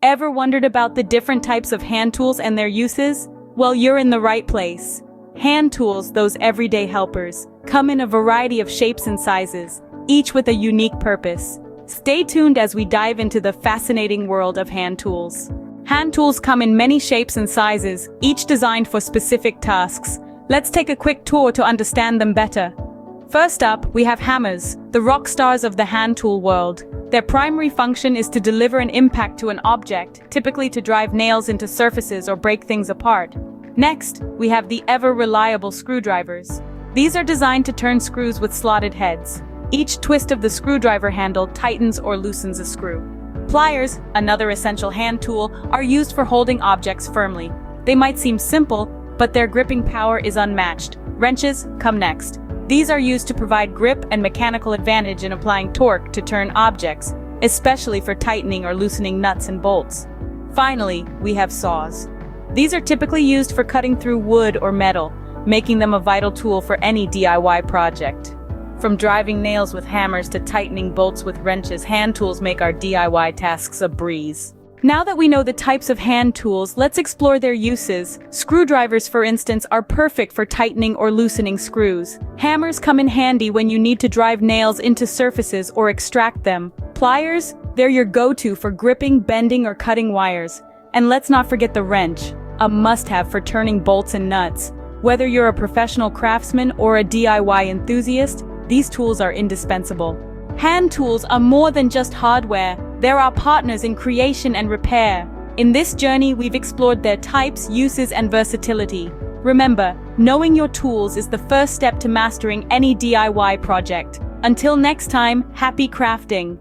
Ever wondered about the different types of hand tools and their uses? Well, you're in the right place. Hand tools, those everyday helpers, come in a variety of shapes and sizes, each with a unique purpose. Stay tuned as we dive into the fascinating world of hand tools. Hand tools come in many shapes and sizes, each designed for specific tasks. Let's take a quick tour to understand them better. First up, we have hammers, the rock stars of the hand tool world. Their primary function is to deliver an impact to an object, typically to drive nails into surfaces or break things apart. Next, we have the ever-reliable screwdrivers. These are designed to turn screws with slotted heads. Each twist of the screwdriver handle tightens or loosens a screw. Pliers, another essential hand tool, are used for holding objects firmly. They might seem simple, but their gripping power is unmatched. Wrenches come next. These are used to provide grip and mechanical advantage in applying torque to turn objects, especially for tightening or loosening nuts and bolts. Finally, we have saws. These are typically used for cutting through wood or metal, making them a vital tool for any DIY project. From driving nails with hammers to tightening bolts with wrenches, hand tools make our DIY tasks a breeze. Now that we know the types of hand tools, let's explore their uses. Screwdrivers, for instance, are perfect for tightening or loosening screws. Hammers come in handy when you need to drive nails into surfaces or extract them. Pliers, they're your go-to for gripping, bending, or cutting wires. And let's not forget the wrench, a must-have for turning bolts and nuts. Whether you're a professional craftsman or a DIY enthusiast, these tools are indispensable. Hand tools are more than just hardware. They're our partners in creation and repair. In this journey, we've explored their types, uses, and versatility. Remember, knowing your tools is the first step to mastering any DIY project. Until next time, happy crafting!